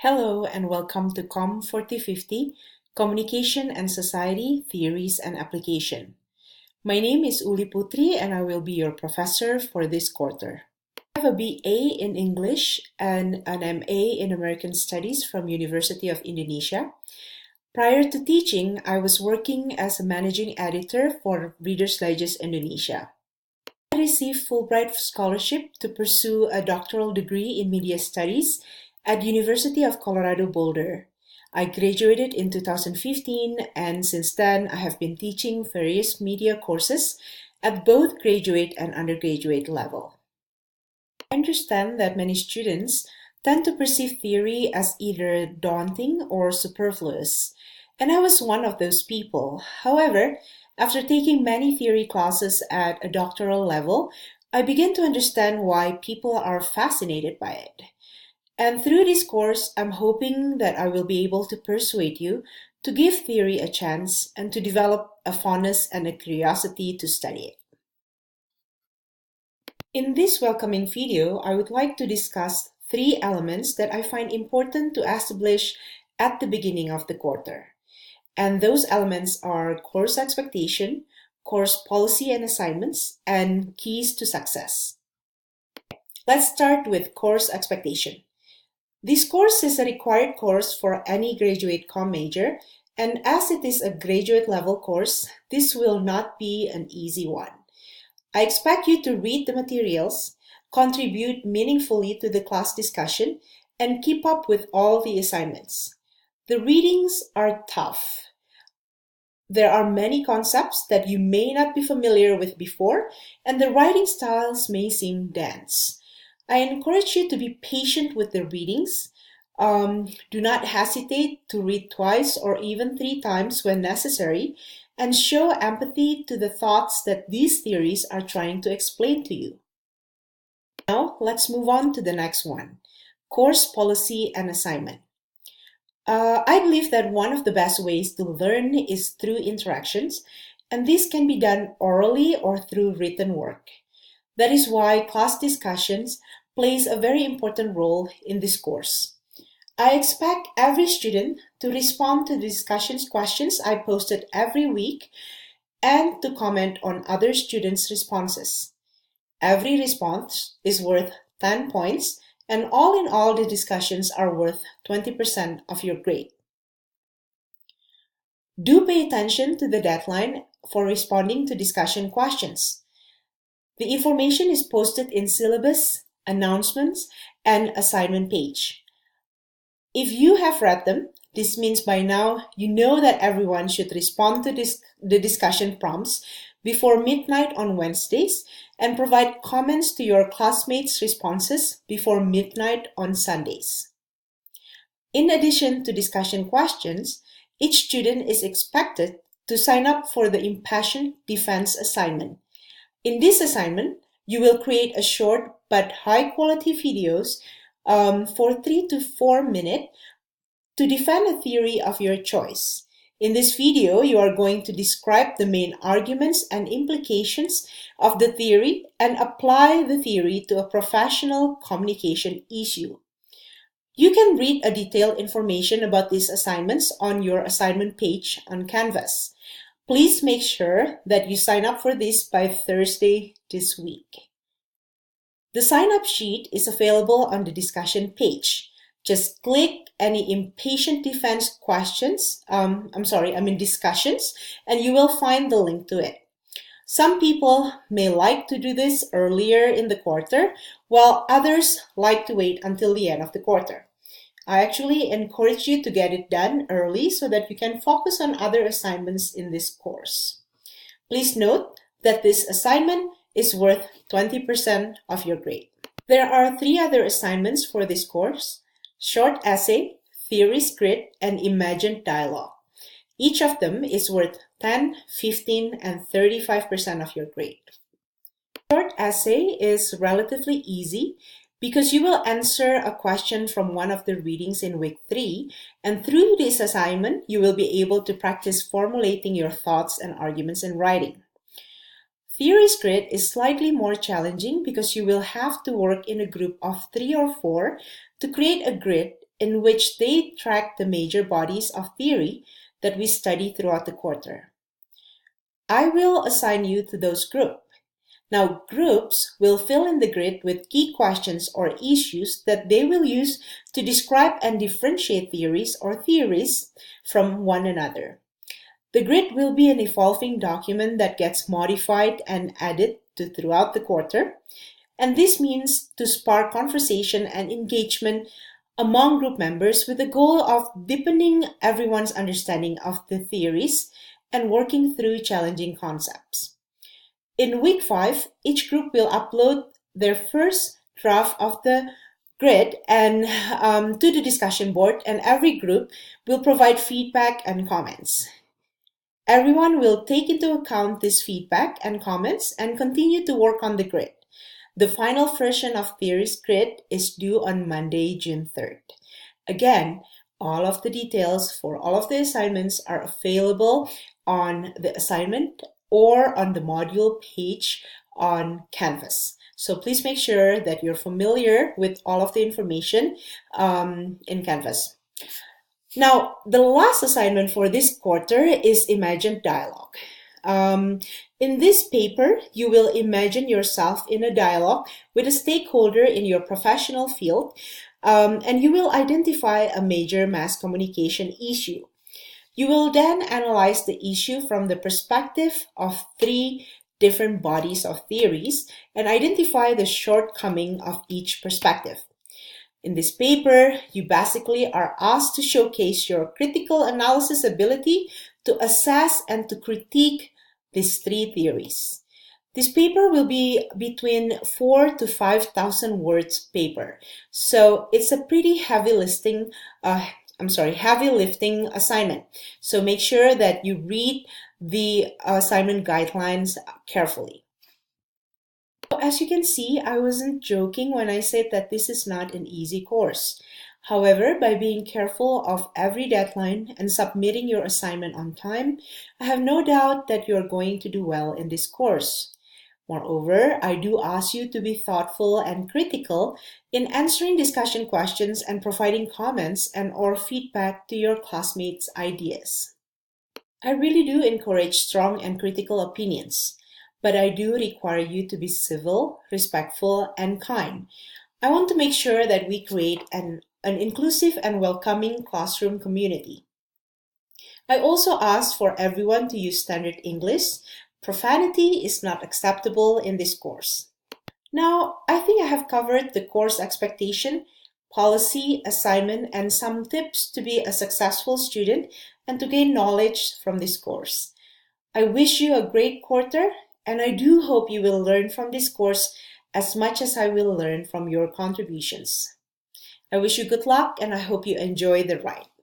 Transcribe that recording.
Hello and welcome to COMM 4050, Communication and Society, Theories and Application. My name is Uli Putri and I will be your professor for this quarter. I have a BA in English and an MA in American Studies from University of Indonesia. Prior to teaching, I was working as a managing editor for Reader's Digest Indonesia. I received Fulbright scholarship to pursue a doctoral degree in media studies at University of Colorado Boulder. I graduated in 2015 and since then I have been teaching various media courses at both graduate and undergraduate level. I understand that many students tend to perceive theory as either daunting or superfluous, and I was one of those people. However, after taking many theory classes at a doctoral level, I began to understand why people are fascinated by it. And through this course, I'm hoping that I will be able to persuade you to give theory a chance and to develop a fondness and a curiosity to study it. In this welcoming video, I would like to discuss 3 elements that I find important to establish at the beginning of the quarter. And those elements are course expectation, course policy and assignments, and keys to success. Let's start with course expectation. This course is a required course for any graduate comm major, and as it is a graduate level course, this will not be an easy one. I expect you to read the materials, contribute meaningfully to the class discussion, and keep up with all the assignments. The readings are tough. There are many concepts that you may not be familiar with before, and the writing styles may seem dense. I encourage you to be patient with the readings. Do not hesitate to read twice or even 3 times when necessary, and show empathy to the thoughts that these theories are trying to explain to you. Now, let's move on to the next one, course policy and assignment. I believe that one of the best ways to learn is through interactions, and this can be done orally or through written work. That is why class discussions plays a very important role in this course. I expect every student to respond to the discussions questions I posted every week and to comment on other students' responses. Every response is worth 10 points, and all in all, the discussions are worth 20% of your grade. Do pay attention to the deadline for responding to discussion questions. The information is posted in syllabus, announcements, and assignment page. If you have read them, this means by now you know that everyone should respond to the discussion prompts before midnight on Wednesdays and provide comments to your classmates' responses before midnight on Sundays. In addition to discussion questions, each student is expected to sign up for the impassioned defense assignment. In this assignment, you will create a short but high-quality videos for 3 to 4 minutes to defend a theory of your choice. In this video, you are going to describe the main arguments and implications of the theory and apply the theory to a professional communication issue. You can read a detailed information about these assignments on your assignment page on Canvas. Please make sure that you sign up for this by Thursday this week. The sign-up sheet is available on the discussion page. Just click any impatient defense discussions, and you will find the link to it. Some people may like to do this earlier in the quarter, while others like to wait until the end of the quarter. I actually encourage you to get it done early so that you can focus on other assignments in this course. Please note that this assignment is worth 20% of your grade. There are 3 other assignments for this course: short essay, theory script, and imagined dialogue. Each of them is worth 10, 15, and 35% of your grade. Short essay is relatively easy because you will answer a question from one of the readings in week 3, and through this assignment, you will be able to practice formulating your thoughts and arguments in writing. Theory script is slightly more challenging because you will have to work in a group of 3 or 4 to create a grid in which they track the major bodies of theory that we study throughout the quarter. I will assign you to those groups. Now, groups will fill in the grid with key questions or issues that they will use to describe and differentiate theories or theories from one another. The grid will be an evolving document that gets modified and added to throughout the quarter, and this means to spark conversation and engagement among group members with the goal of deepening everyone's understanding of the theories and working through challenging concepts. In week 5, each group will upload their first draft of the grid and to the discussion board, and every group will provide feedback and comments. Everyone will take into account this feedback and comments and continue to work on the grid. The final version of Theories Grid is due on Monday, June 3rd. Again, all of the details for all of the assignments are available on the assignment or on the module page on Canvas. So please make sure that you're familiar with all of the information in Canvas. Now, the last assignment for this quarter is Imagined Dialogue. In this paper, you will imagine yourself in a dialogue with a stakeholder in your professional field, and you will identify a major mass communication issue. You will then analyze the issue from the perspective of 3 different bodies of theories and identify the shortcoming of each perspective. In this paper, you basically are asked to showcase your critical analysis ability to assess and to critique these 3 theories. This paper will be between 4,000 to 5,000 words paper. So it's a pretty heavy lifting assignment. So make sure that you read the assignment guidelines carefully. As you can see, I wasn't joking when I said that this is not an easy course. However, by being careful of every deadline and submitting your assignment on time, I have no doubt that you're going to do well in this course. Moreover, I do ask you to be thoughtful and critical in answering discussion questions and providing comments and/or feedback to your classmates' ideas. I really do encourage strong and critical opinions, but I do require you to be civil, respectful, and kind. I want to make sure that we create an inclusive and welcoming classroom community. I also ask for everyone to use standard English. Profanity is not acceptable in this course. Now, I think I have covered the course expectation, policy, assignment, and some tips to be a successful student and to gain knowledge from this course. I wish you a great quarter, and I do hope you will learn from this course as much as I will learn from your contributions. I wish you good luck, and I hope you enjoy the ride.